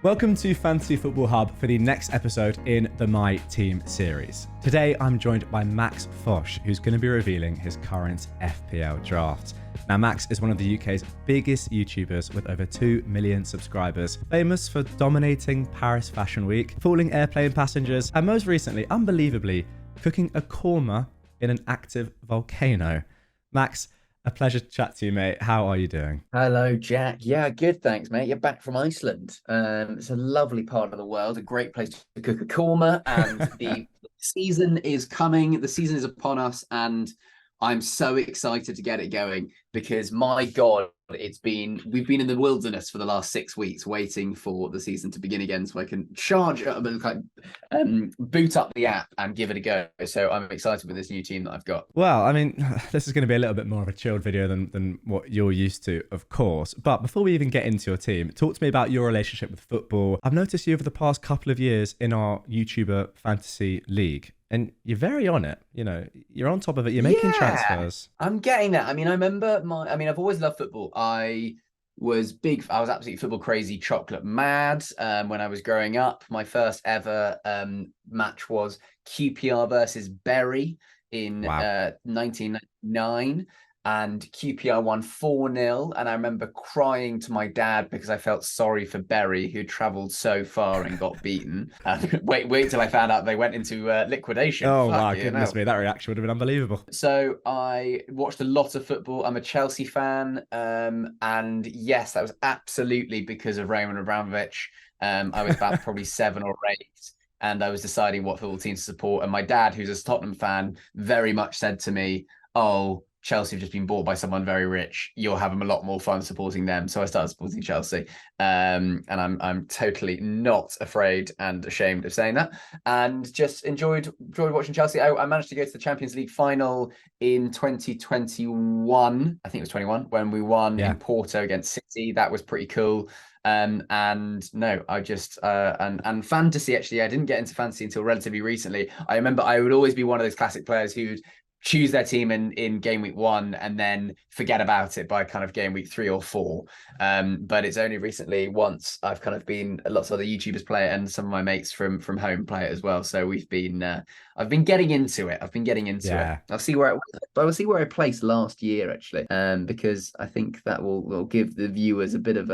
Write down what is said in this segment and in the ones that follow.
Welcome to Fantasy Football Hub for the next episode in the My Team series. Today I'm joined by Max Fosh, who's going to be revealing his current FPL draft. Now Max is one of the UK's biggest YouTubers with over 2 million subscribers, famous for dominating Paris Fashion Week, fooling airplane passengers, and most recently, unbelievably, cooking a korma in an active volcano. Max, a pleasure to chat to you, mate. How are you doing? Hello, Jack. Yeah, good, thanks, mate. You're back from Iceland. It's a lovely part of the world, a great place to cook a korma, and the season is coming. The season is upon us, and I'm so excited to get it going because, my God, we've been in the wilderness for the last 6 weeks waiting for the season to begin again so I can boot up the app and give it a go. So I'm excited with this new team that I've got. Well, I mean, this is going to be a little bit more of a chilled video than what you're used to, of course. But before we even get into your team, talk to me about your relationship with football. I've noticed you over the past couple of years in our YouTuber Fantasy League. And you're very on it, you're on top of it. You're making transfers. I'm getting that. I mean, I've always loved football. I was absolutely football crazy, chocolate mad when I was growing up. My first ever match was QPR versus Bury in 1999. And QPR won 4-0. And I remember crying to my dad because I felt sorry for Bury, who travelled so far and got beaten. Wait till I found out they went into liquidation. Oh, wow, goodness me. That reaction would have been unbelievable. So I watched a lot of football. I'm a Chelsea fan. And yes, that was absolutely because of Roman Abramovich. I was about probably 7 or 8. And I was deciding what football team to support. And my dad, who's a Tottenham fan, very much said to me, "Oh, Chelsea have just been bought by someone very rich. You'll have a lot more fun supporting them." So I started supporting Chelsea, and I'm totally not afraid and ashamed of saying that. And just enjoyed watching Chelsea. I managed to go to the Champions League final in 2021. I think it was 21 when we won in Porto against City. That was pretty cool. And fantasy, actually, I didn't get into fantasy until relatively recently. I remember I would always be one of those classic players who'd choose their team in game week 1 and then forget about it by kind of game week 3 or 4. But it's only recently once I've kind of been, lots of other YouTubers play it and some of my mates from home play it as well. So I've been getting into it. it. I'll see where I placed last year, actually, because I think that will give the viewers a bit of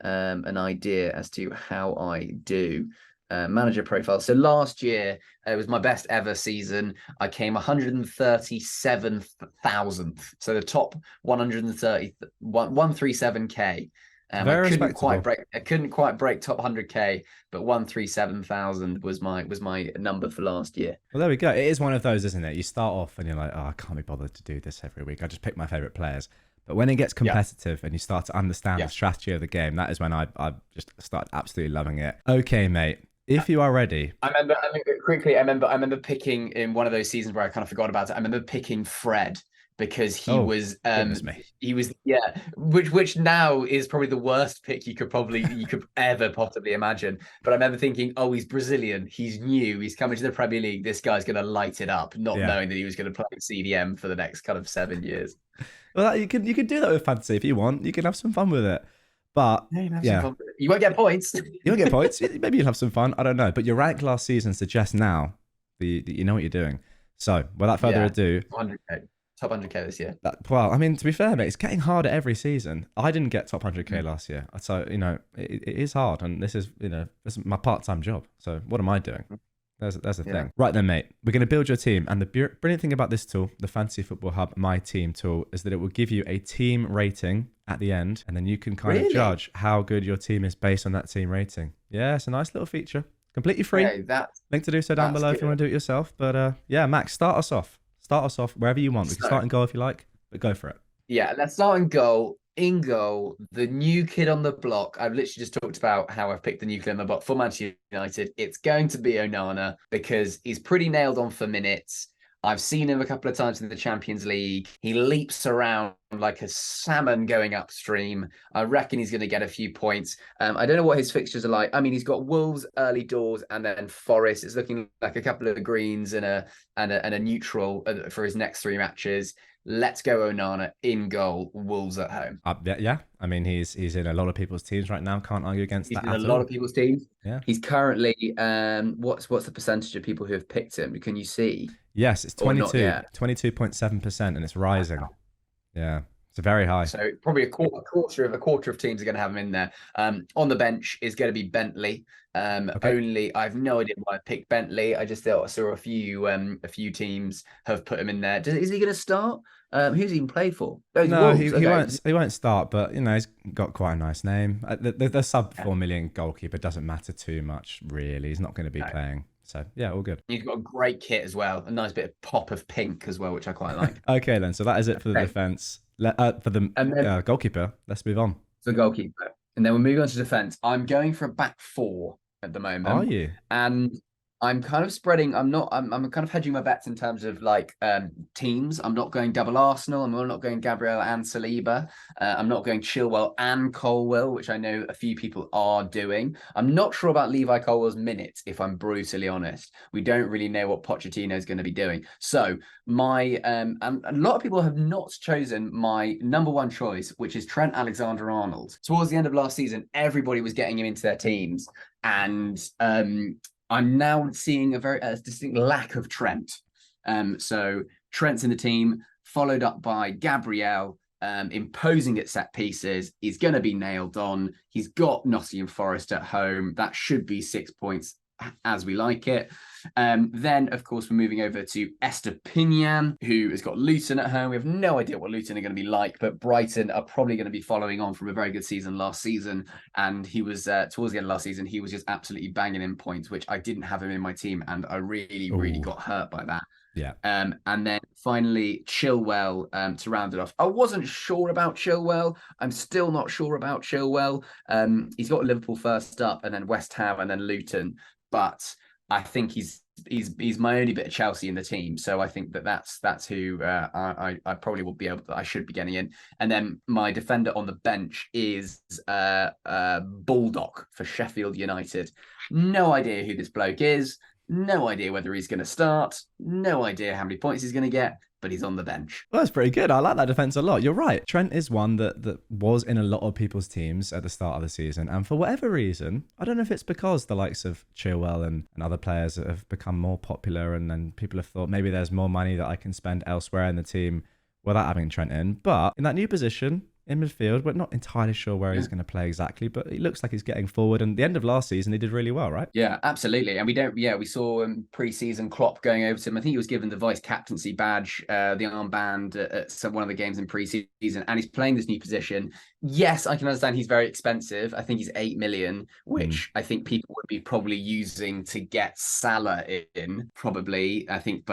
an idea as to how I do. Manager profile. So last year, it was my best ever season. I came 137,000th. So the top 137K. Very respectable. I couldn't quite break top 100K, but 137,000 was my number for last year. Well, there we go. It is one of those, isn't it? You start off and you're like, oh, I can't be bothered to do this every week. I just pick my favorite players. But when it gets competitive and you start to understand the strategy of the game, that is when I just started absolutely loving it. Okay, mate. If you are ready. I remember picking in one of those seasons where I kind of forgot about it. I remember picking Fred because he was which now is probably the worst pick you could ever possibly imagine. But I remember thinking, oh, he's Brazilian, he's new, he's coming to the Premier League, this guy's gonna light it up, not knowing that he was gonna play CDM for the next kind of 7 years. Well, you can do that with fantasy if you want. You can have some fun with it. But you won't get points. You won't get points. Maybe you'll have some fun. I don't know. But your rank last season suggests now that you know what you're doing. So without further ado, 100K, top 100K this year. Well, I mean, to be fair, mate, it's getting harder every season. I didn't get top 100K last year, so it is hard, and this is my part-time job. So what am I doing? There's the thing. Right then, mate, we're going to build your team. And the brilliant thing about this tool, the Fantasy Football Hub My Team tool, is that it will give you a team rating at the end. And then you can kind of judge how good your team is based on that team rating. Yeah, it's a nice little feature. Completely free. Link to do so down below if you want to do it yourself. But Max, start us off. Start us off wherever you want. We can start in goal if you like, but go for it. Yeah, let's start in goal. In goal, the new kid on the block. I've literally just talked about how I've picked the new kid on the block for Manchester United. It's going to be Onana because he's pretty nailed on for minutes. I've seen him a couple of times in the Champions League. He leaps around like a salmon going upstream. I reckon he's going to get a few points. I don't know what his fixtures are like. I mean, he's got Wolves early doors and then Forest. It's looking like a couple of greens and a neutral for his next 3 matches. Let's go Onana in goal. Wolves at home. Yeah. I mean, he's in a lot of people's teams right now. Can't argue against He's that in a at lot all. of people's teams. Yeah. He's currently what's the percentage of people who have picked him? Can you see? Yes, it's Or not 22, yet? 22.7%, and it's rising. Yeah, it's very high. So probably a quarter of teams are going to have him in there. On the bench is going to be Bentley. Okay. I have no idea why I picked Bentley. I just saw a few teams have put him in there. Is he going to start? Who's he even played for? Oh, he's No, Wolves. he Okay. won't start, but he's got quite a nice name. The sub 4 million goalkeeper doesn't matter too much, really. He's not going to be playing. So yeah, all good. He's got a great kit as well. A nice bit of pop of pink as well, which I quite like. Okay, then. So that is it for the defense. For the And then goalkeeper, let's move on. the goalkeeper. And then we're moving on to defense. I'm going for a back four at the Are moment. you? And I'm kind of spreading. I'm kind of hedging my bets in terms of like teams. I'm not going double Arsenal. I'm not going Gabriel and Saliba. I'm not going Chilwell and Colwell, which I know a few people are doing. I'm not sure about Levi Colwell's minutes, if I'm brutally honest. We don't really know what Pochettino is going to be doing. So my and a lot of people have not chosen my number one choice, which is Trent Alexander-Arnold. Towards the end of last season, everybody was getting him into their teams, and I'm now seeing a very distinct lack of Trent. So Trent's in the team, followed up by Gabriel, imposing at set pieces. He's going to be nailed on. He's got Nottingham Forest at home. That should be 6 points as we like it. Then, of course, we're moving over to Estepinian, who has got Luton at home. We have no idea what Luton are going to be like, but Brighton are probably going to be following on from a very good season last season. And he was, towards the end of last season, he was just absolutely banging in points, which I didn't have him in my team. And I really got hurt by that. Yeah. And then finally, Chilwell to round it off. I wasn't sure about Chilwell. I'm still not sure about Chilwell. He's got Liverpool first up and then West Ham and then Luton. But I think he's my only bit of Chelsea in the team, so I think that's who I probably will be able to, I should be getting in. And then my defender on the bench is Baldock for Sheffield United. No idea who this bloke is. No idea whether he's going to start. No idea how many points he's going to get, but he's on the bench. Well, that's pretty good. I like that defense a lot. You're right. Trent is one that was in a lot of people's teams at the start of the season. And for whatever reason, I don't know if it's because the likes of Chilwell and other players have become more popular, and then people have thought maybe there's more money that I can spend elsewhere in the team without having Trent in. But in that new position in midfield, we're not entirely sure where he's going to play exactly, but it looks like he's getting forward. And the end of last season, he did really well, right? Yeah, absolutely. And we saw pre-season Klopp going over to him. I think he was given the vice captaincy badge, the armband at one of the games in pre-season, and he's playing this new position. Yes, I can understand he's very expensive. I think he's 8 million, which I think people would be probably using to get Salah in, probably. I think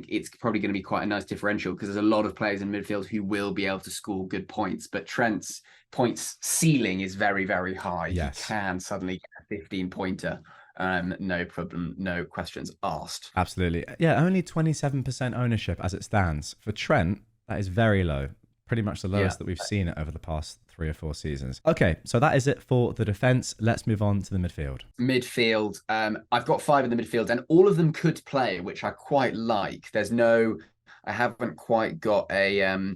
it's probably going to be quite a nice differential because there's a lot of players in midfield who will be able to score good points. But Trent's points ceiling is very, very high. Yes. He can suddenly get a 15-pointer. No problem, no questions asked. Absolutely. Yeah, only 27% ownership as it stands. For Trent, that is very low. Pretty much the lowest that we've seen it over the past 3 or 4 seasons. Okay, so that is it for the defense. Let's move on to the midfield. Midfield. I've got 5 in the midfield, and all of them could play, which I quite like. I haven't quite got a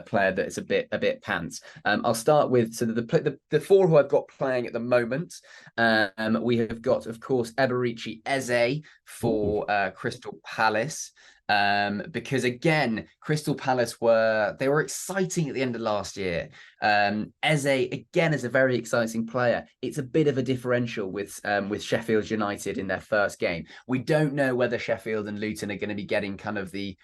player that is a bit pants. I'll start with the 4 who I've got playing at the moment. We have got, of course, Eberici Eze for Crystal Palace. Because again, Crystal Palace were exciting at the end of last year. Eze again is a very exciting player. It's a bit of a differential with Sheffield United in their first game. We don't know whether Sheffield and Luton are going to be getting kind of the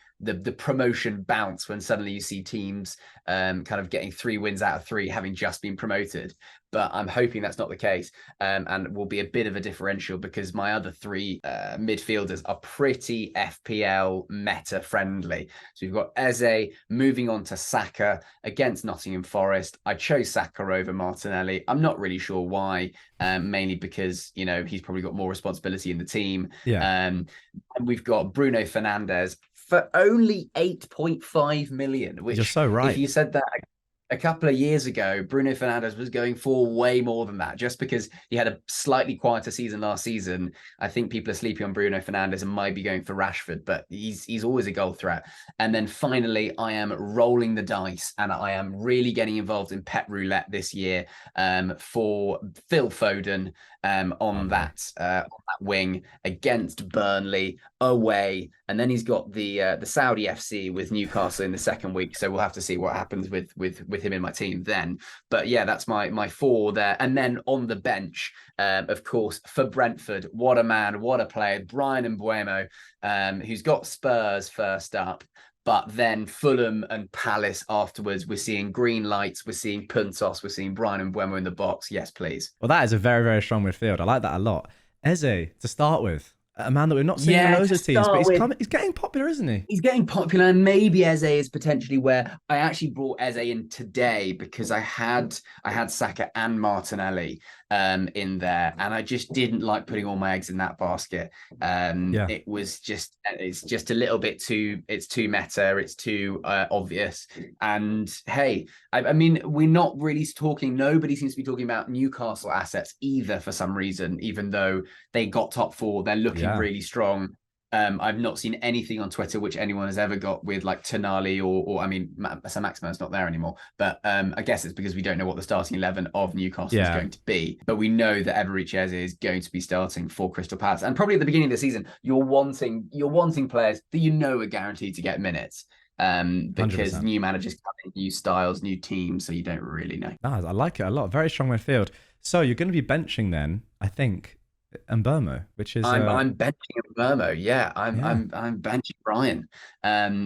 promotion bounce when suddenly you see teams kind of getting 3 wins out of 3 having just been promoted. but I'm hoping that's not the case, and will be a bit of a differential because my other three midfielders are pretty FPL meta friendly. So we've got Eze moving on to Saka against Nottingham Forest. I chose Saka over Martinelli. I'm not really sure why, mainly because, you know, he's probably got more responsibility in the team. Yeah. And we've got Bruno Fernandes for only 8.5 million, which, You're so right. if you said that a couple of years ago, Bruno Fernandes was going for way more than that, just because he had a slightly quieter season last season. I think people are sleeping on Bruno Fernandes and might be going for Rashford, but he's always a goal threat. And then finally, I am rolling the dice and I am really getting involved in pet roulette this year, for Phil Foden, on that wing against Burnley away, and then he's got the Saudi FC with Newcastle in the second week. So we'll have to see what happens with him in my team then. But yeah, that's my four there. And then on the bench, of course, for Brentford, what a man, what a player, Bryan Mbeumo, who's got Spurs first up. But then Fulham and Palace afterwards, we're seeing green lights, we're seeing Puntos, we're seeing Bryan Mbeumo in the box. Yes, please. Well, that is a very, very strong midfield. I like that a lot. Eze, to start with, a man that we're not seeing in loads of teams, but he's getting popular, isn't he? He's getting popular, and maybe Eze is potentially where I actually brought Eze in today because I had Saka and Martinelli in there, and I just didn't like putting all my eggs in that basket. It's just a little bit too meta, it's too obvious. And hey, I mean, we're not really talking, nobody seems to be talking about Newcastle assets either for some reason, even though they got top four, they're looking really strong. I've not seen anything on Twitter which anyone has ever got with like Tonali or I mean, Saint-Maximin's not there anymore. But I guess it's because we don't know what the starting 11 of Newcastle is going to be. But we know that Eberechi Eze is going to be starting for Crystal Palace. And probably at the beginning of the season, you're wanting players that you know are guaranteed to get minutes. Because 100%. New managers coming, new styles, new teams, so you don't really know. I like it a lot. Very strong midfield. So you're going to be benching then, I think, Mbeumo, which is I'm benching Mbeumo. Yeah, I'm benching Brian,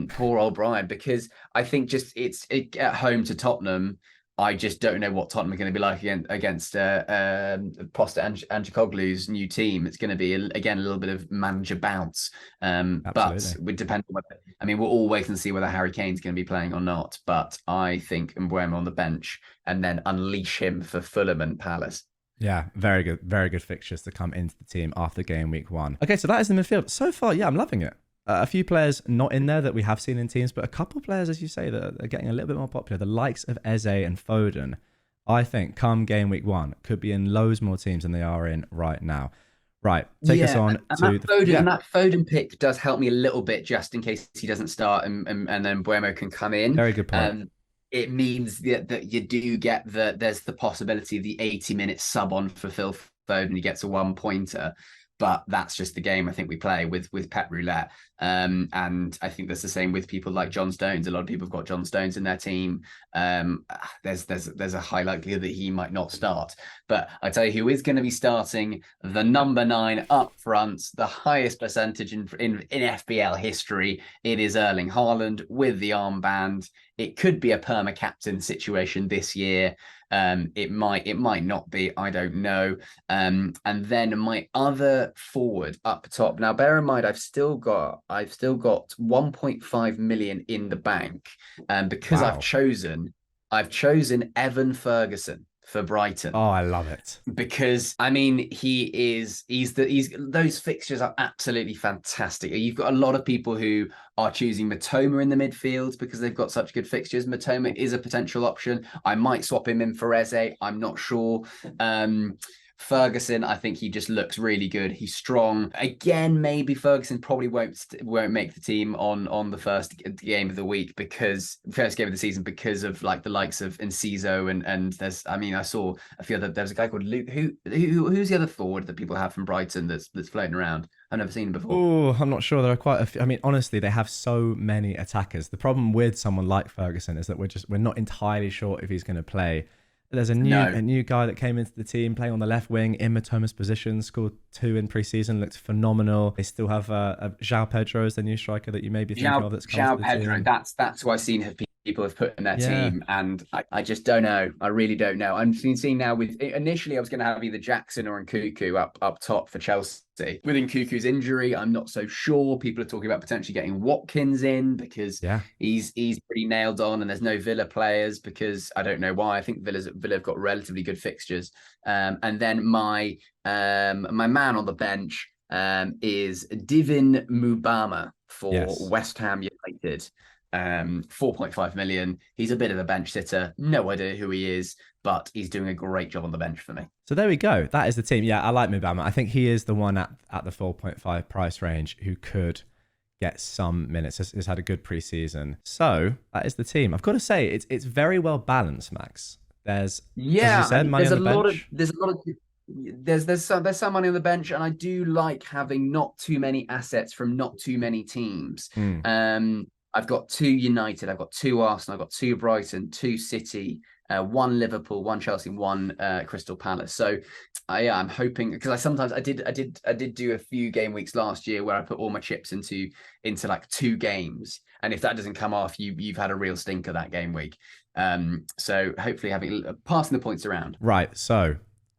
poor old Brian, because I think just it's at home to Tottenham. I just don't know what Tottenham are going to be like against Postecoglou's new team. It's going to be again a little bit of manager bounce, but it depends on whether. I mean, we'll all wait and see whether Harry Kane's going to be playing or not. But I think Mbeumo on the bench and then unleash him for Fulham and Palace. Yeah, very good fixtures to come into the team after game week 1. Okay, so that is the midfield. So far, yeah, I'm loving it. A few players not in there that we have seen in teams, but a couple of players, as you say, that are getting a little bit more popular. The likes of Eze and Foden, I think, come game week 1, could be in loads more teams than they are in right now. Right, take us on to that Foden pick does help me a little bit, just in case he doesn't start and then Mbeumo can come in. Very good point. It means that you do get there's the possibility of the 80-minute sub on for Phil Foden. He gets a 1-pointer, but that's just the game I think we play with pet roulette. And I think that's the same with people like John Stones. A lot of people have got John Stones in their team. There's a high likelihood that he might not start. But I tell you who is going to be starting, the number 9 up front, the highest percentage in FPL history. It is Erling Haaland with the armband. It could be a perma captain situation this year. It might not be. I don't know. And then my other forward up top. Now, bear in mind, I've still got 1.5 million in the bank, because I've chosen Evan Ferguson for Brighton. Oh, I love it. Because I mean, he's those fixtures are absolutely fantastic. You've got a lot of people who are choosing Matoma in the midfield because they've got such good fixtures. Matoma is a potential option. I might swap him in for Eze. I'm not sure. Ferguson, I think he just looks really good. He's strong. Again, maybe Ferguson probably won't make the team on the first game of the week, because first game of the season, because of like the likes of Enciso and there's, I mean, I saw a few other, there's a guy called Luke. Who's the other forward that people have from Brighton that's floating around? I've never seen him before. Oh, I'm not sure. There are quite a few. I mean, honestly, they have so many attackers. The problem with someone like Ferguson is that we're not entirely sure if he's going to play. There's a new guy that came into the team playing on the left wing in Matoma's position, scored 2 in pre-season, looked phenomenal. They still have João Pedro as the new striker that you may be thinking of that's come to the Pedro, team. that's who I've seen have people have put in their Yeah. team, and I just don't know. I really don't know. I'm seeing now with initially I was going to have either Jackson or Nkuku up top for Chelsea. With Nkuku's injury, I'm not so sure. People are talking about potentially getting Watkins in because Yeah. he's pretty nailed on, and there's no Villa players because I don't know why. I think Villa have got relatively good fixtures. And then my man on the bench is Divin Mubama for West Ham United. 4.5 million. He's a bit of a bench sitter. No idea who he is, but he's doing a great job on the bench for me. So there we go. That is the team. Yeah, I like Mubama. I think he is the one at the 4.5 price range who could get some minutes. Has had a good preseason. So that is the team. I've got to say, it's very well balanced, Max. There's, as you said, money on the bench. There's some money on the bench, and I do like having not too many assets from not too many teams. I've got 2 United, I've got 2 Arsenal, I've got 2 Brighton, 2 City, 1 Liverpool, 1 Chelsea, 1 Crystal Palace. So I'm hoping, because I did do a few game weeks last year where I put all my chips into like 2 games, and if that doesn't come off, you've had a real stinker that game week. So hopefully passing the points around. Right. So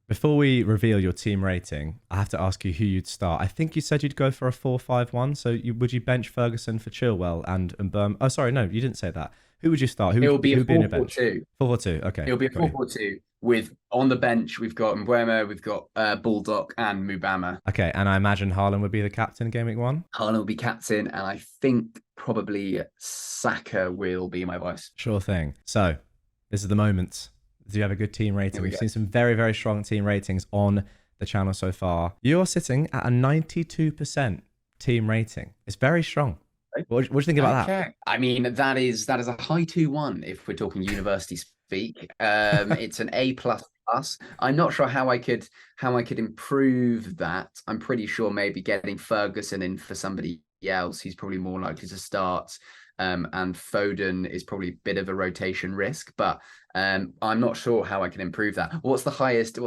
before we reveal your team rating, I have to ask you who you'd start. I think you said you'd go for a 4-5-1. So would you bench Ferguson for Chilwell and Burma? Oh, sorry, no, you didn't say that. Who would you start? It will be a 4-4-2. 4-4-2. Okay. It'll be a 4-4-2 with on the bench. We've got Mbeumo, we've got Baldock and Mubama. Okay, and I imagine Haaland would be the captain in game week 1. Haaland will be captain, and I think probably Saka will be my vice. Sure thing. So this is the moment. Do you have a good team rating? We've seen some very, very strong team ratings on the channel so far. You're sitting at a 92% team rating. It's very strong. What do you think about that? I mean, that is a high 2-1 if we're talking university speak. It's an A++. I'm not sure how I could improve that. I'm pretty sure maybe getting Ferguson in for somebody else. He's probably more likely to start. And Foden is probably a bit of a rotation risk, but I'm not sure how I can improve that. What's the highest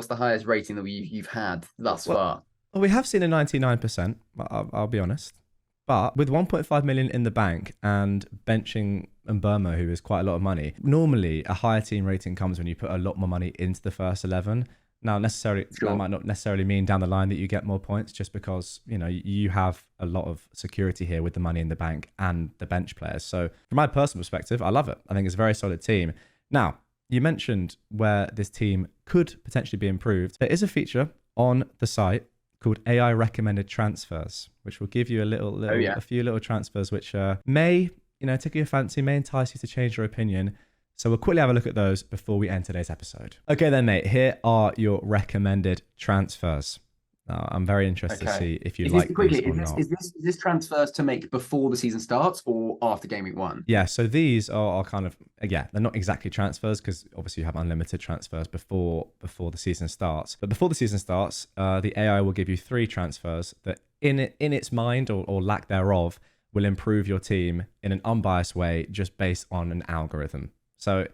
rating that you've had thus far? Well, we have seen a 99%. I'll be honest. But with 1.5 million in the bank and benching Mbeumo, who is quite a lot of money, normally a higher team rating comes when you put a lot more money into the first 11. Now, that might not necessarily mean down the line that you get more points, just because you have a lot of security here with the money in the bank and the bench players. So, from my personal perspective, I love it. I think it's a very solid team. Now, you mentioned where this team could potentially be improved. There is a feature on the site called AI recommended transfers, which will give you a few little transfers which may tickle your fancy, may entice you to change your opinion. So we'll quickly have a look at those before we end today's episode. Okay then, mate, here are your recommended transfers. I'm very interested to see if you like these or not. Is this transfers to make before the season starts or after game week 1? Yeah, so these are kind of, they're not exactly transfers because obviously you have unlimited transfers before the season starts. But before the season starts, the AI will give you 3 transfers that in its mind or lack thereof will improve your team in an unbiased way just based on an algorithm. So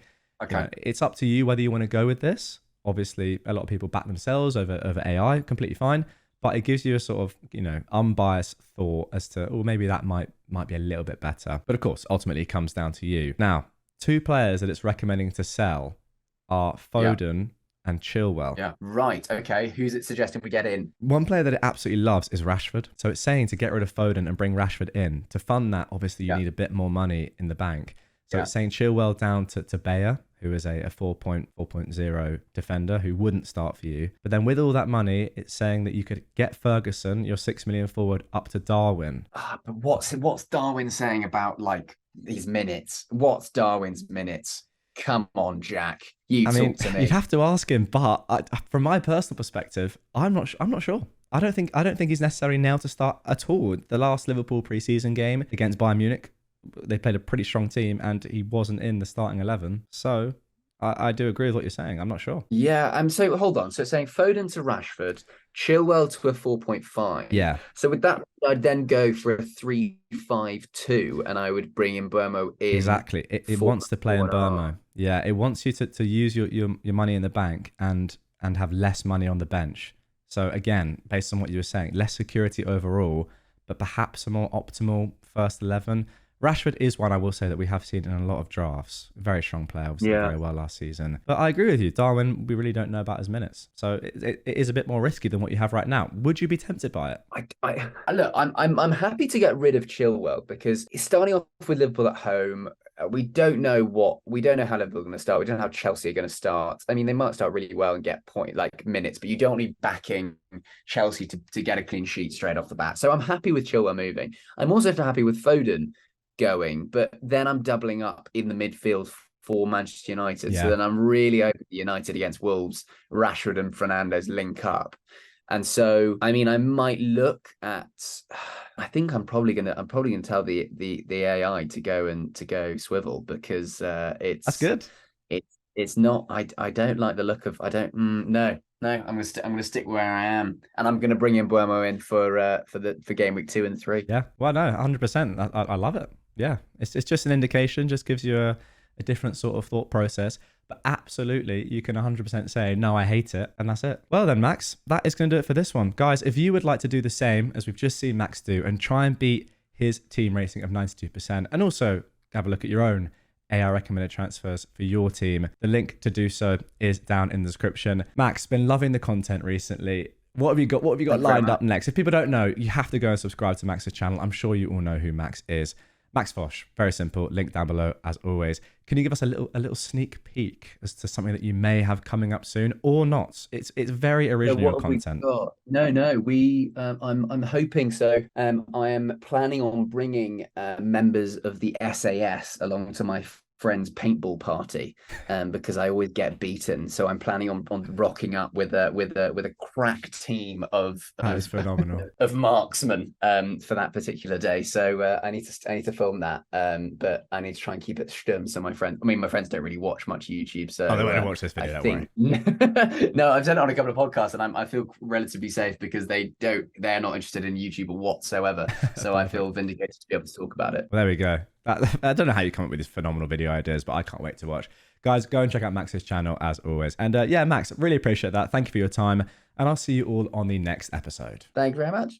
it's up to you whether you want to go with this. Obviously, a lot of people back themselves over AI, completely fine. But it gives you a sort of, unbiased thought as to, maybe that might be a little bit better. But of course, ultimately, it comes down to you. Now, 2 players that it's recommending to sell are Foden and Chilwell. Yeah, right. Okay. Who's it suggesting we get in? One player that it absolutely loves is Rashford. So it's saying to get rid of Foden and bring Rashford in. To fund that, obviously, you need a bit more money in the bank. So it's saying Chilwell down to Bayer, who is a 4.0 defender who wouldn't start for you. But then with all that money, it's saying that you could get Ferguson, your 6 million forward, up to Darwin. But what's Darwin saying about like these minutes? What's Darwin's minutes? Come on, Jack. Talk to me. You'd have to ask him, but from my personal perspective, I'm not sure. I don't think he's necessarily nailed to start at all. The last Liverpool preseason game against Bayern Munich, they played a pretty strong team and he wasn't in the starting 11. So I do agree with what you're saying. I'm not sure. Yeah. So hold on. So it's saying Foden to Rashford, Chilwell to a 4.5. Yeah. So with that, I'd then go for a 3-5-2 and I would bring in Mbeumo in. Exactly. It wants to play in Mbeumo. Yeah. It wants you to use your money in the bank and have less money on the bench. So again, based on what you were saying, less security overall, but perhaps a more optimal first 11. Rashford is one I will say that we have seen in a lot of drafts. Very strong player, obviously Yeah. very well last season. But I agree with you, Darwin. We really don't know about his minutes, so it is a bit more risky than what you have right now. Would you be tempted by it? Look, I'm happy to get rid of Chilwell because starting off with Liverpool at home, we don't know how Liverpool are going to start. We don't know how Chelsea are going to start. I mean, they might start really well and get minutes, but you don't need backing Chelsea to get a clean sheet straight off the bat. So I'm happy with Chilwell moving. I'm also happy with Foden going, but then I'm doubling up in the midfield for Manchester United. Yeah. So then I'm really hoping United against Wolves, Rashford and Fernandes link up. And so, I mean, I might look at. I think I'm probably gonna tell the AI to go swivel because That's good. It's not. I don't like the look of. I don't. No. I'm gonna stick where I am, and I'm gonna bring in Buemo in for game week 2 and 3. Yeah. Well, no, 100%. I love it. Yeah. It's just an indication. Just gives you a different sort of thought process. But absolutely, you can 100% say, no, I hate it. And that's it. Well then, Max, that is going to do it for this one. Guys, if you would like to do the same as we've just seen Max do and try and beat his team rating of 92% and also have a look at your own AI recommended transfers for your team, the link to do so is down in the description. Max, been loving the content recently. What have you got lined up next? If people don't know, you have to go and subscribe to Max's channel. I'm sure you all know who Max is. Max Fosh, very simple. Link down below as always. Can you give us a little sneak peek as to something that you may have coming up soon or not? It's very original content. No. I'm hoping so. I am planning on bringing members of the SAS along to my friend's paintball party, because I always get beaten. So I'm planning on rocking up with a crack team of phenomenal of marksmen for that particular day. So I need to film that, but I need to try and keep it stum. So my friends don't really watch much YouTube. So they won't watch this video. No, I've done it on a couple of podcasts, and I feel relatively safe because they're not interested in YouTube whatsoever. So I feel vindicated to be able to talk about it. Well, there we go. I don't know how you come up with these phenomenal video ideas, but I can't wait to watch. Guys, go and check out Max's channel as always. And yeah, Max, really appreciate that. Thank you for your time. And I'll see you all on the next episode. Thank you very much.